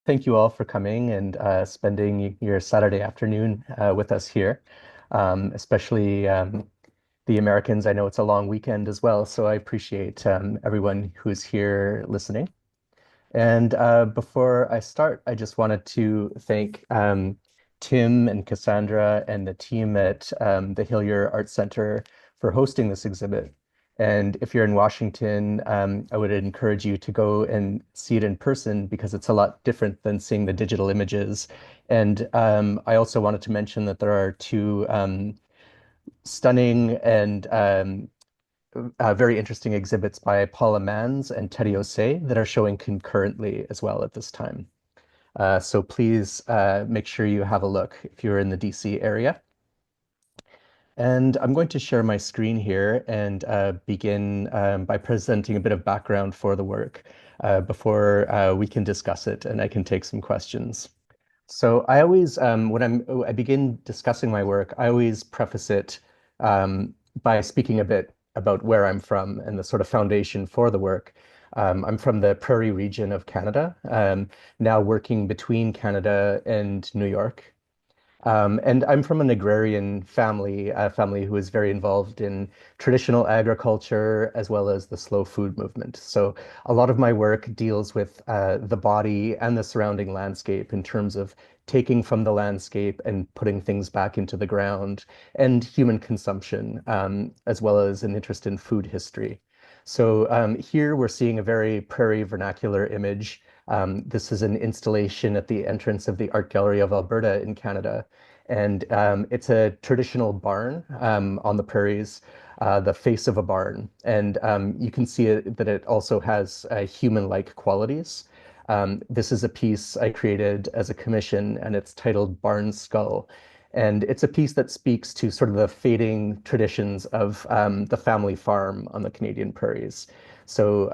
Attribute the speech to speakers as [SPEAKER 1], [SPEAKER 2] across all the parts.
[SPEAKER 1] Thank you all for coming and spending your Saturday afternoon with us here, especially the Americans. I know it's a long weekend as well, so I appreciate everyone who's here listening. And before I start, I just wanted to thank Tim and Cassandra and the team at the Hillier Arts Center for hosting this exhibit. And if you're in Washington, I would encourage you to go and see it in person because it's a lot different than seeing the digital images. And I also wanted to mention that there are two stunning and very interesting exhibits by Paula Mans and Teddy Osei that are showing concurrently as well at this time. So please make sure you have a look if you're in the DC area. And I'm going to share my screen here and begin by presenting a bit of background for the work before we can discuss it and I can take some questions. So I always, I begin discussing my work, I always preface it by speaking a bit about where I'm from and the sort of foundation for the work. I'm from the Prairie region of Canada, now working between Canada and New York. And I'm from an agrarian family, a family who is very involved in traditional agriculture as well as the slow food movement. So a lot of my work deals with the body and the surrounding landscape in terms of taking from the landscape and putting things back into the ground and human consumption, as well as an interest in food history. So here we're seeing a very prairie vernacular image. This is an installation at the entrance of the Art Gallery of Alberta in Canada. And it's a traditional barn on the prairies, the face of a barn. And you can see that it also has human-like qualities. This is a piece I created as a commission, and it's titled Barn Skull. And it's a piece that speaks to sort of the fading traditions of the family farm on the Canadian prairies. So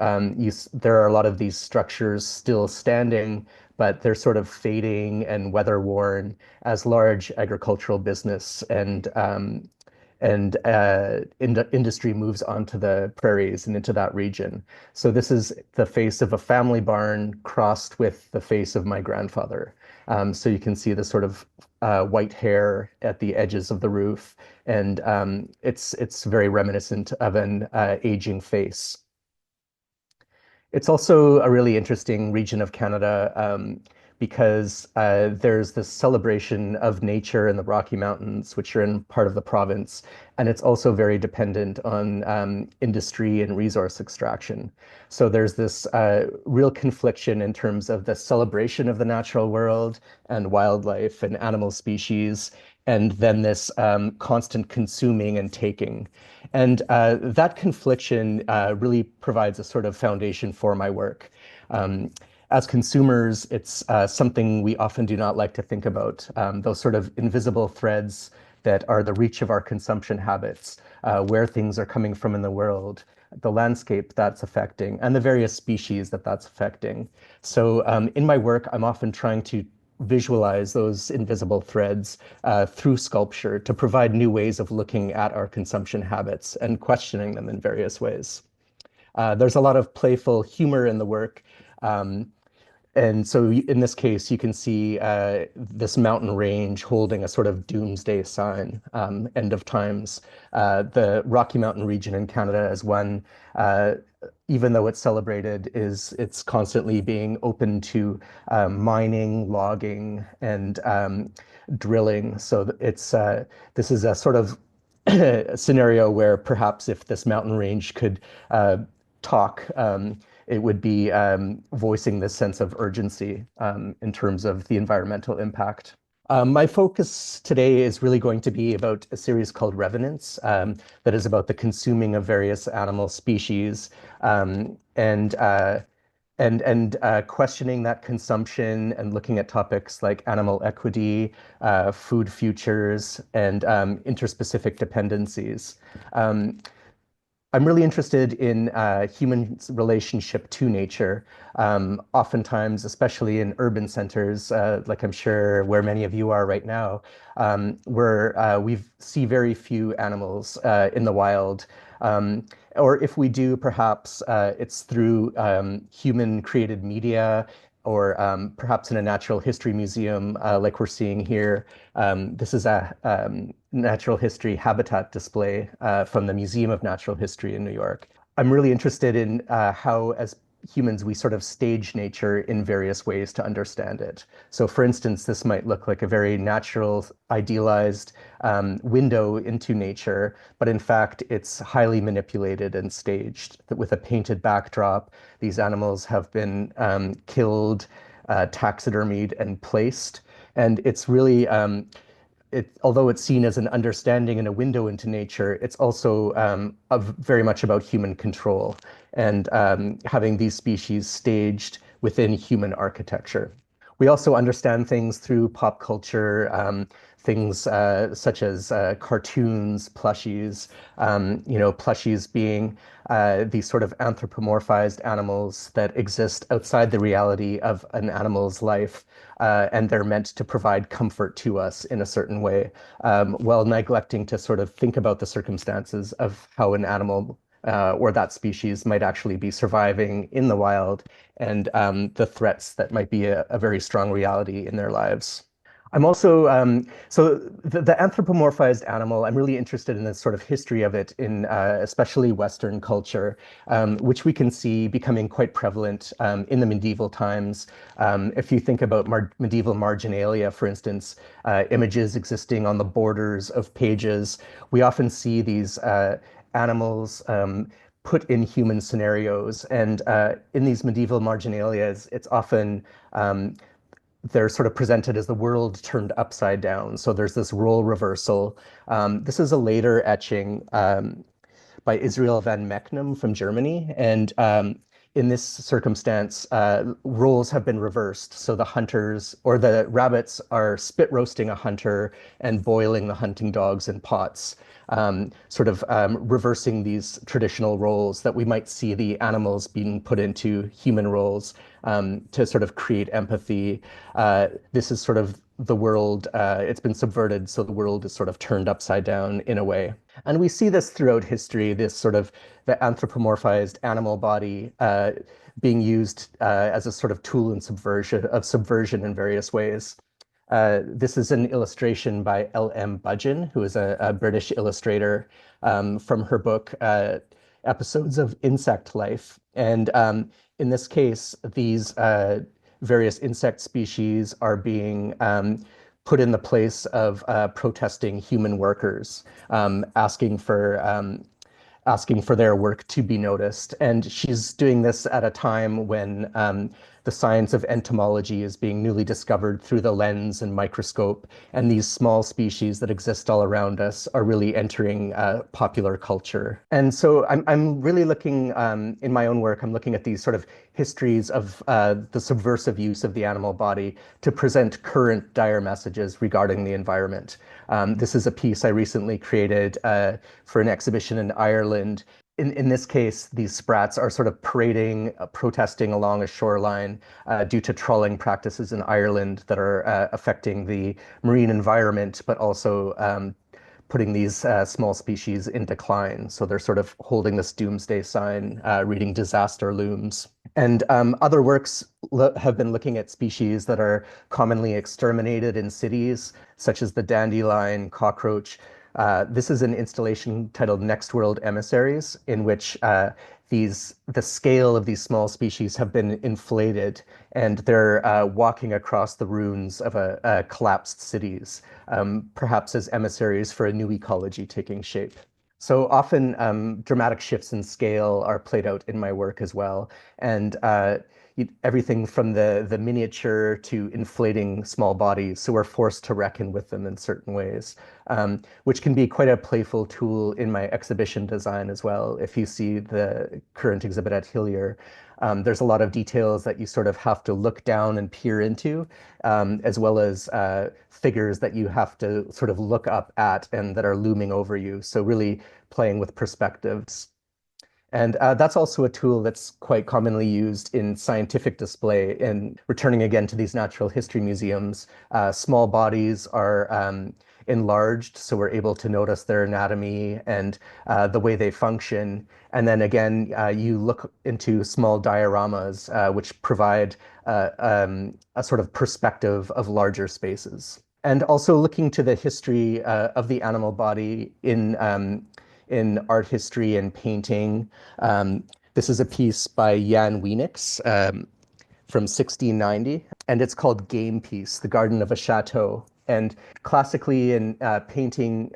[SPEAKER 1] there are a lot of these structures still standing, but they're sort of fading and weather worn as large agricultural business and industry moves onto the prairies and into that region. So this is the face of a family barn crossed with the face of my grandfather. So you can see the sort of white hair at the edges of the roof, and it's very reminiscent of an aging face. It's also a really interesting region of Canada because there's this celebration of nature in the Rocky Mountains, which are in part of the province, and it's also very dependent on industry and resource extraction. So there's this real confliction in terms of the celebration of the natural world and wildlife and animal species, and then this constant consuming and taking. And that confliction really provides a sort of foundation for my work. As consumers, it's something we often do not like to think about, those sort of invisible threads that are the reach of our consumption habits, where things are coming from in the world, the landscape that's affecting, and the various species that that's affecting. So in my work, I'm often trying to visualize those invisible threads through sculpture to provide new ways of looking at our consumption habits and questioning them in various ways. There's a lot of playful humor in the work. And so in this case, you can see this mountain range holding a sort of doomsday sign, end of times. The Rocky Mountain region in Canada is one, even though it's celebrated, it's constantly being open to mining, logging, and drilling. So this is a sort of scenario where perhaps if this mountain range could talk, it would be voicing this sense of urgency in terms of the environmental impact. My focus today is really going to be about a series called Revenants that is about the consuming of various animal species and questioning that consumption and looking at topics like animal equity, food futures, and interspecific dependencies. I'm really interested in humans' relationship to nature. Oftentimes, especially in urban centers, like I'm sure where many of you are right now, where we see very few animals in the wild. Or if we do, perhaps it's through human-created media or perhaps in a natural history museum like we're seeing here. This is a natural history habitat display from the Museum of Natural History in New York. I'm really interested in how, as humans, we sort of stage nature in various ways to understand it. So, for instance, this might look like a very natural, idealized window into nature, but in fact, it's highly manipulated and staged. With a painted backdrop, these animals have been killed, taxidermied, and placed. And it's really although it's seen as an understanding and a window into nature, it's also very much about human control and having these species staged within human architecture. We also understand things through pop culture, things such as cartoons, plushies, plushies being these sort of anthropomorphized animals that exist outside the reality of an animal's life. And they're meant to provide comfort to us in a certain way, while neglecting to sort of think about the circumstances of how an animal or that species might actually be surviving in the wild and the threats that might be a very strong reality in their lives. I'm also, so the anthropomorphized animal, I'm really interested in the sort of history of it in especially Western culture, which we can see becoming quite prevalent in the medieval times. If you think about medieval marginalia, for instance, images existing on the borders of pages, we often see these animals put in human scenarios. And in these medieval marginalias, it's often they're sort of presented as the world turned upside down. So there's this role reversal. This is a later etching by Israel van Mechelen from Germany. And in this circumstance, roles have been reversed. So the hunters or the rabbits are spit roasting a hunter and boiling the hunting dogs in pots, sort of reversing these traditional roles that we might see the animals being put into human roles to sort of create empathy. This is sort of the world, it's been subverted, so the world is sort of turned upside down in a way. And we see this throughout history, this sort of the anthropomorphized animal body being used as a sort of tool in subversion in various ways. This is an illustration by L.M. Budgeon, who is a British illustrator from her book, Episodes of Insect Life. And in this case, these various insect species are being put in the place of protesting human workers, asking for their work to be noticed. And she's doing this at a time when the science of entomology is being newly discovered through the lens and microscope. And these small species that exist all around us are really entering popular culture. And so I'm really looking, in my own work, I'm looking at these sort of histories of the subversive use of the animal body to present current dire messages regarding the environment. This is a piece I recently created for an exhibition in Ireland. In this case, these sprats are sort of parading, protesting along a shoreline due to trawling practices in Ireland that are affecting the marine environment, but also putting these small species in decline. So they're sort of holding this doomsday sign, reading disaster looms. And other works have been looking at species that are commonly exterminated in cities, such as the dandelion, cockroach. This is an installation titled Next World Emissaries, in which the scale of these small species have been inflated, and they're walking across the ruins of collapsed cities, perhaps as emissaries for a new ecology taking shape. So often dramatic shifts in scale are played out in my work as well. And everything from the miniature to inflating small bodies. So we're forced to reckon with them in certain ways, which can be quite a playful tool in my exhibition design as well. If you see the current exhibit at Hillier, there's a lot of details that you sort of have to look down and peer into, as well as figures that you have to sort of look up at and that are looming over you. So really playing with perspectives. And that's also a tool that's quite commonly used in scientific display. And returning again to these natural history museums, small bodies are enlarged, so we're able to notice their anatomy and the way they function. And then again, you look into small dioramas, which provide a sort of perspective of larger spaces. And also looking to the history of the animal body in art history and painting. This is a piece by Jan Wienix from 1690, and it's called Game Piece, The Garden of a Chateau. And classically in painting,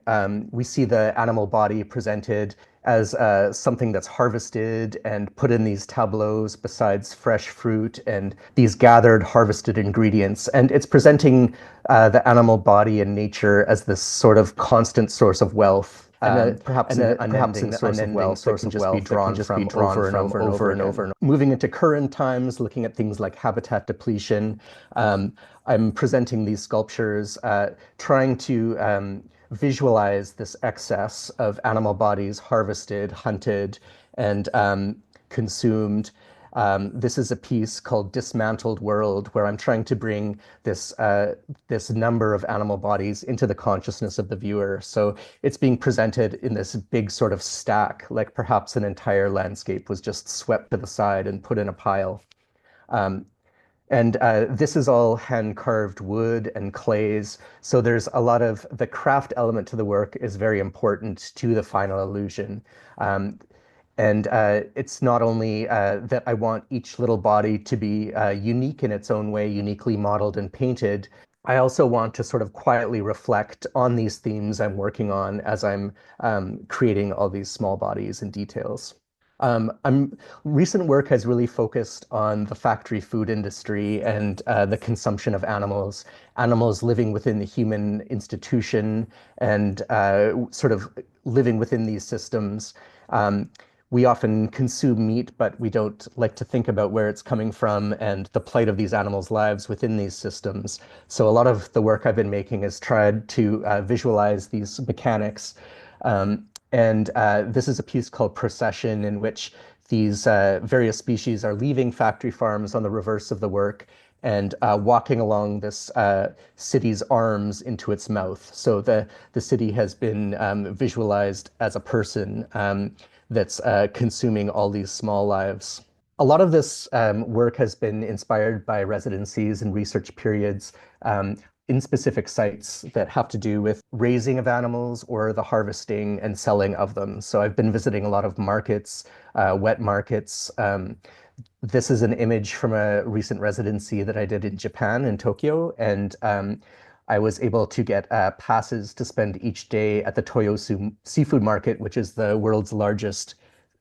[SPEAKER 1] we see the animal body presented as something that's harvested and put in these tableaus besides fresh fruit and these gathered harvested ingredients. And it's presenting the animal body and nature as this sort of constant source of wealth. Perhaps an unending source of wealth that can just be drawn from over and over and over and over. Moving into current times, looking at things like habitat depletion, I'm presenting these sculptures, trying to visualize this excess of animal bodies harvested, hunted, and consumed. This is a piece called Dismantled World, where I'm trying to bring this number of animal bodies into the consciousness of the viewer. So it's being presented in this big sort of stack, like perhaps an entire landscape was just swept to the side and put in a pile. And this is all hand-carved wood and clays. So there's a lot of the craft element to the work is very important to the final illusion. And it's not only that I want each little body to be unique in its own way, uniquely modeled and painted. I also want to sort of quietly reflect on these themes I'm working on as I'm creating all these small bodies and details. Recent work has really focused on the factory food industry and the consumption of animals, animals living within the human institution and sort of living within these systems. We often consume meat, but we don't like to think about where it's coming from and the plight of these animals' lives within these systems. So a lot of the work I've been making has tried to visualize these mechanics. And this is a piece called Procession, in which these various species are leaving factory farms on the reverse of the work and walking along this city's arms into its mouth. So the city has been visualized as a person that's consuming all these small lives. A lot of this work has been inspired by residencies and research periods in specific sites that have to do with raising of animals or the harvesting and selling of them. So I've been visiting a lot of markets, wet markets. This is an image from a recent residency that I did in Japan, in Tokyo, and I was able to get passes to spend each day at the Toyosu seafood market, which is the world's largest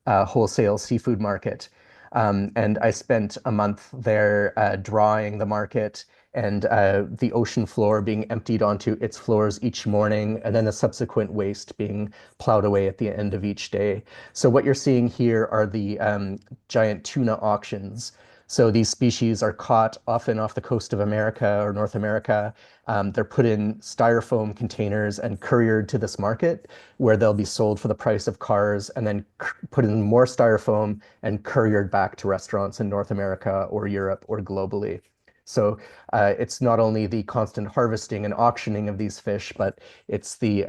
[SPEAKER 1] wholesale seafood market. And I spent a month there drawing the market and the ocean floor being emptied onto its floors each morning, and then the subsequent waste being plowed away at the end of each day. So what you're seeing here are the giant tuna auctions. So these species are caught often off the coast of America or North America. They're put in styrofoam containers and couriered to this market where they'll be sold for the price of cars and then put in more styrofoam and couriered back to restaurants in North America or Europe or globally. So it's not only the constant harvesting and auctioning of these fish, but it's the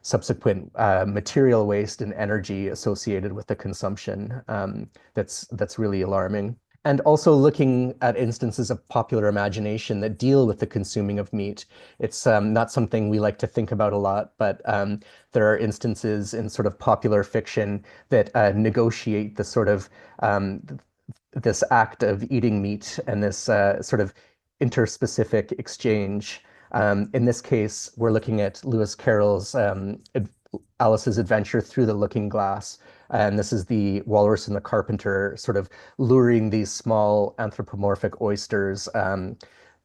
[SPEAKER 1] subsequent material waste and energy associated with the consumption that's really alarming. And also looking at instances of popular imagination that deal with the consuming of meat. It's not something we like to think about a lot, but there are instances in sort of popular fiction that negotiate the sort of this act of eating meat and this sort of interspecific exchange. In this case, we're looking at Lewis Carroll's Alice's Adventure Through the Looking Glass. And this is the walrus and the carpenter sort of luring these small anthropomorphic oysters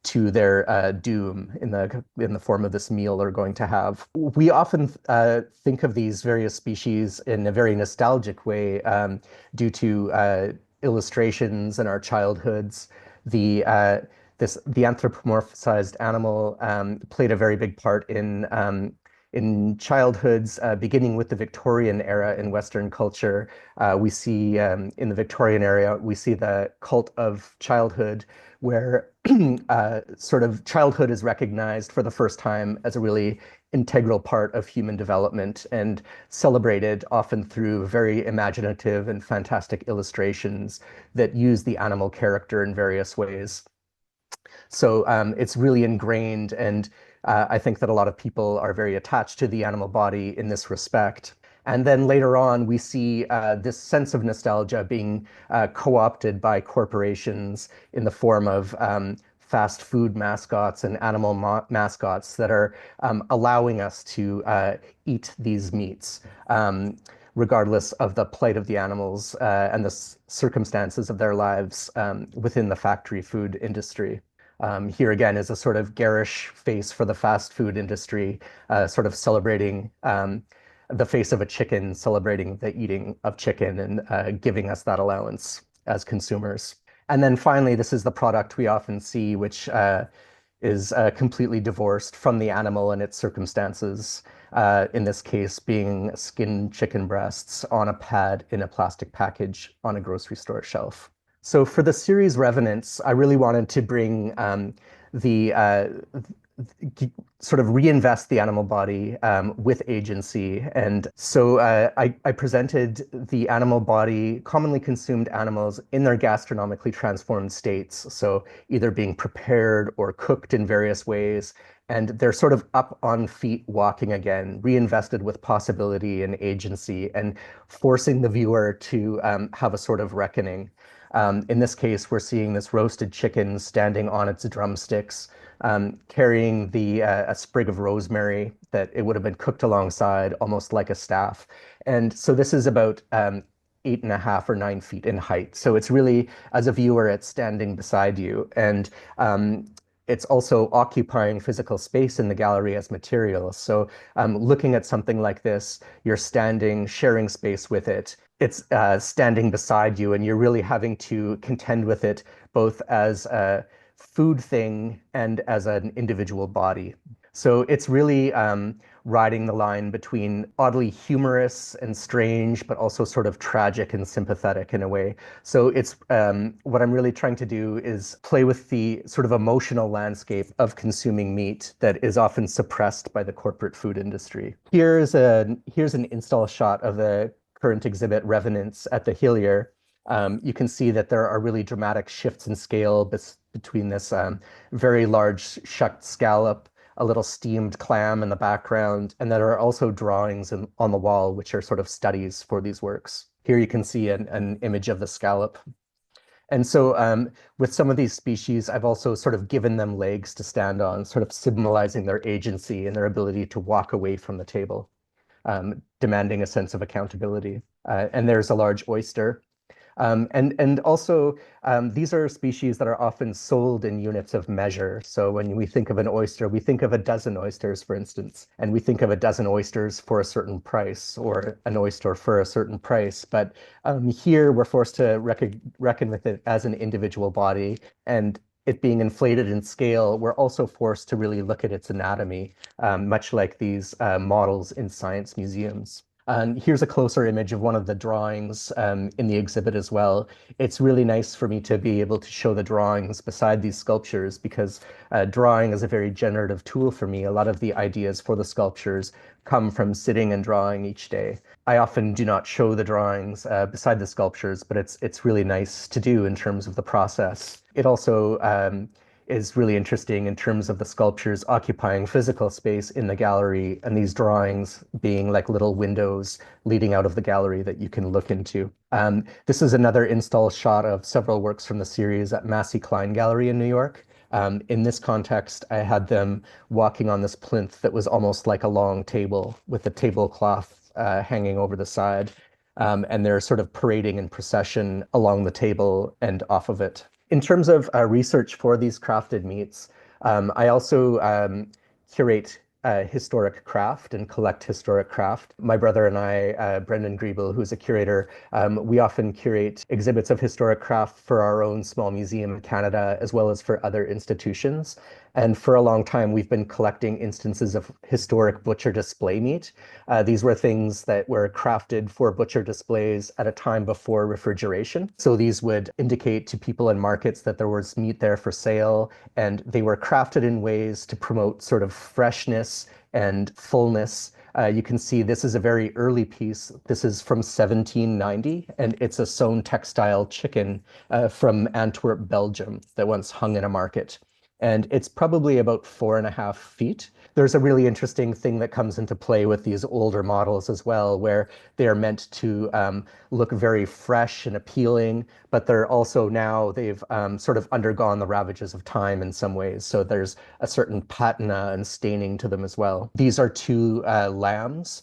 [SPEAKER 1] to their doom in the form of this meal they're going to have. We often think of these various species in a very nostalgic way due to illustrations in our childhoods. The anthropomorphized animal played a very big part in childhoods, beginning with the Victorian era in Western culture. We see in the Victorian era, we see the cult of childhood, where sort of childhood is recognized for the first time as a really integral part of human development and celebrated often through very imaginative and fantastic illustrations that use the animal character in various ways. So it's really ingrained, and I think that a lot of people are very attached to the animal body in this respect. And then later on, we see this sense of nostalgia being co-opted by corporations in the form of fast food mascots and animal mascots that are allowing us to eat these meats, regardless of the plight of the animals and the circumstances of their lives within the factory food industry. Here again is a sort of garish face for the fast food industry, sort of celebrating the face of a chicken, celebrating the eating of chicken and giving us that allowance as consumers. And then finally, this is the product we often see, which is completely divorced from the animal and its circumstances. In this case, being skinned chicken breasts on a pad in a plastic package on a grocery store shelf. So for the series Revenants, I really wanted to bring the sort of reinvest the animal body with agency. And so I presented the animal body, commonly consumed animals in their gastronomically transformed states. So either being prepared or cooked in various ways. And they're sort of up on feet walking again, reinvested with possibility and agency, and forcing the viewer to have a sort of reckoning. In this case, we're seeing this roasted chicken standing on its drumsticks, carrying a sprig of rosemary that it would have been cooked alongside, almost like a staff. And so this is about 8.5 or 9 feet in height. So it's really, as a viewer, it's standing beside you. And it's also occupying physical space in the gallery as material. So looking at something like this, you're standing, sharing space with it. It's standing beside you, and you're really having to contend with it both as a food thing and as an individual body. So it's really riding the line between oddly humorous and strange, but also sort of tragic and sympathetic in a way. So it's what I'm really trying to do is play with the sort of emotional landscape of consuming meat that is often suppressed by the corporate food industry. Here's an install shot of the current exhibit Revenants at the Hillier. You can see that there are really dramatic shifts in scale between this very large shucked scallop, a little steamed clam in the background, and there are also drawings on the wall, which are sort of studies for these works. Here you can see an image of the scallop. And so with some of these species, I've also sort of given them legs to stand on, sort of symbolizing their agency and their ability to walk away from the table, demanding a sense of accountability. And there's a large oyster. And also, these are species that are often sold in units of measure. So when we think of an oyster, we think of a dozen oysters, for instance, and we think of a dozen oysters for a certain price or an oyster for a certain price. But here we're forced to reckon with it as an individual body, and it being inflated in scale, we're also forced to really look at its anatomy, much like these models in science museums. Here's a closer image of one of the drawings in the exhibit as well. It's really nice for me to be able to show the drawings beside these sculptures because drawing is a very generative tool for me. A lot of the ideas for the sculptures come from sitting and drawing each day. I often do not show the drawings beside the sculptures, but it's really nice to do in terms of the process. It also is really interesting in terms of the sculptures occupying physical space in the gallery and these drawings being like little windows leading out of the gallery that you can look into. This is another install shot of several works from the series at Massey Klein Gallery in New York. In this context, I had them walking on this plinth that was almost like a long table with a tablecloth hanging over the side. And they're sort of parading in procession along the table and off of it. In terms of research for these crafted meats, I also curate historic craft and collect historic craft. My brother and I, Brendan Griebel, who's a curator, we often curate exhibits of historic craft for our own small museum in Canada, as well as for other institutions. And for a long time, we've been collecting instances of historic butcher display meat. These were things that were crafted for butcher displays at a time before refrigeration. So these would indicate to people in markets that there was meat there for sale, and they were crafted in ways to promote sort of freshness and fullness. You can see this is a very early piece. This is from 1790, and it's a sewn textile chicken from Antwerp, Belgium, that once hung in a market. And it's probably about 4.5 feet. There's a really interesting thing that comes into play with these older models as well, where they are meant to look very fresh and appealing, but they're also now, they've sort of undergone the ravages of time in some ways. So there's a certain patina and staining to them as well. These are two lambs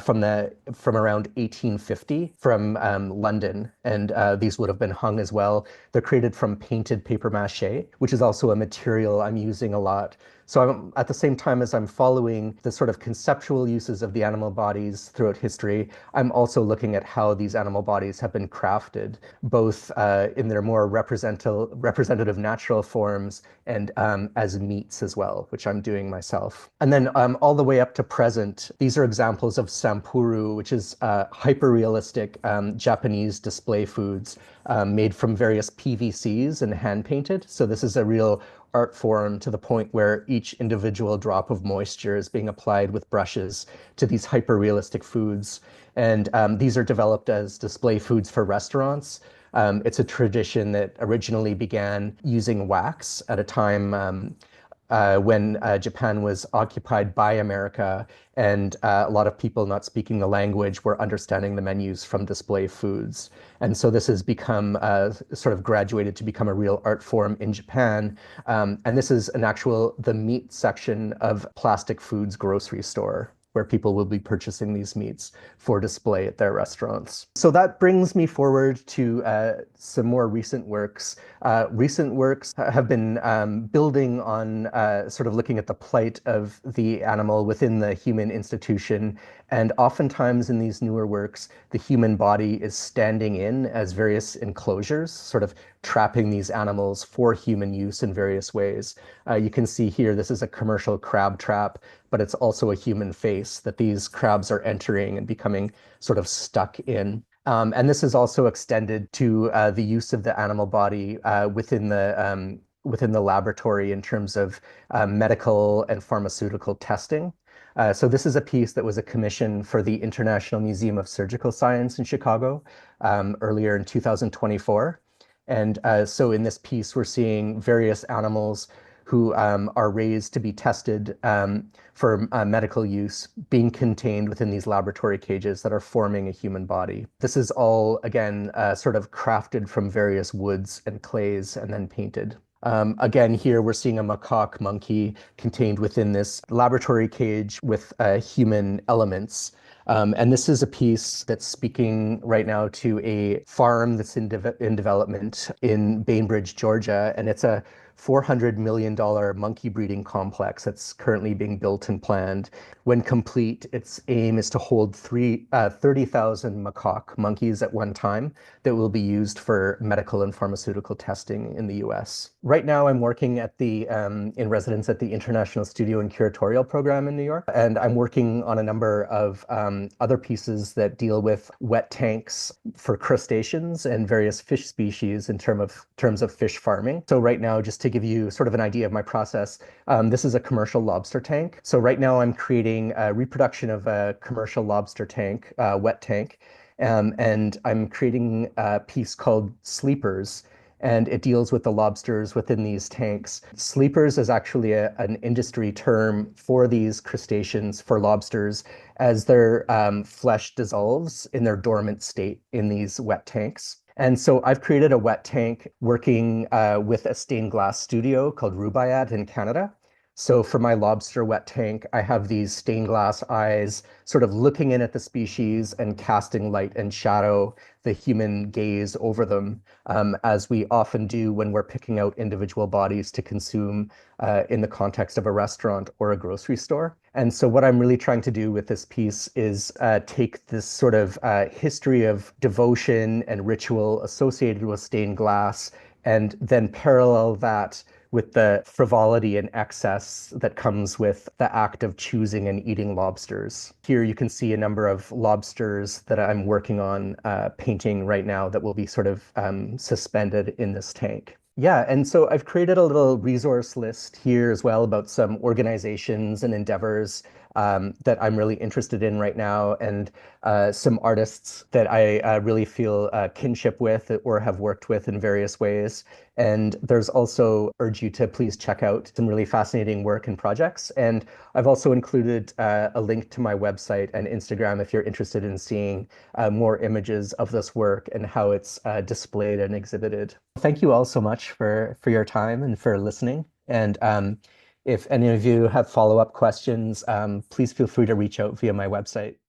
[SPEAKER 1] from around 1850 from London, and these would have been hung as well. They're created from painted paper mache, which is also a material I'm using a lot. So at the same time as I'm following the sort of conceptual uses of the animal bodies throughout history, I'm also looking at how these animal bodies have been crafted, both in their more representative natural forms and as meats as well, which I'm doing myself. And then all the way up to present, these are examples of sampuru, which is hyper-realistic Japanese display foods made from various PVCs and hand-painted. So this is a real art form to the point where each individual drop of moisture is being applied with brushes to these hyper-realistic foods. And these are developed as display foods for restaurants. It's a tradition that originally began using wax at a time when Japan was occupied by America, and a lot of people not speaking the language were understanding the menus from display foods. And so this has become sort of graduated to become a real art form in Japan. And this is the meat section of Plastic Foods grocery store, where people will be purchasing these meats for display at their restaurants. So that brings me forward to some more recent works. Recent works have been building on sort of looking at the plight of the animal within the human institution. And oftentimes in these newer works, the human body is standing in as various enclosures, sort of trapping these animals for human use in various ways. You can see here, this is a commercial crab trap, but it's also a human face that these crabs are entering and becoming sort of stuck in. And this is also extended to the use of the animal body within the laboratory in terms of medical and pharmaceutical testing. So this is a piece that was a commission for the International Museum of Surgical Science in Chicago earlier in 2024. And so in this piece, we're seeing various animals who are raised to be tested for medical use being contained within these laboratory cages that are forming a human body. This is all, again, sort of crafted from various woods and clays and then painted. Again, here we're seeing a macaque monkey contained within this laboratory cage with human elements. And this is a piece that's speaking right now to a farm that's in development in Bainbridge, Georgia, and it's a $400 million monkey breeding complex that's currently being built and planned. When complete, its aim is to hold 30,000 macaque monkeys at one time that will be used for medical and pharmaceutical testing in the US. Right now, I'm working at in residence at the International Studio and Curatorial Program in New York, and I'm working on a number of other pieces that deal with wet tanks for crustaceans and various fish species in terms of fish farming. So right now, just to give you sort of an idea of my process, this is a commercial lobster tank. So right now I'm creating a reproduction of a commercial lobster tank, wet tank, and I'm creating a piece called Sleepers, and it deals with the lobsters within these tanks. Sleepers is actually an industry term for these crustaceans, for lobsters, as their flesh dissolves in their dormant state in these wet tanks. And so I've created a wet tank working with a stained glass studio called Rubaiyat in Canada. So for my lobster wet tank, I have these stained glass eyes sort of looking in at the species and casting light and shadow, the human gaze over them, as we often do when we're picking out individual bodies to consume in the context of a restaurant or a grocery store. And so what I'm really trying to do with this piece is take this sort of history of devotion and ritual associated with stained glass and then parallel that with the frivolity and excess that comes with the act of choosing and eating lobsters. Here you can see a number of lobsters that I'm working on painting right now that will be sort of suspended in this tank. Yeah, and so I've created a little resource list here as well about some organizations and endeavors that I'm really interested in right now, and some artists that I really feel kinship with or have worked with in various ways. And there's also urge you to please check out some really fascinating work and projects. And I've also included a link to my website and Instagram if you're interested in seeing more images of this work and how it's displayed and exhibited. Thank you all so much for your time and for listening. And if any of you have follow-up questions, please feel free to reach out via my website.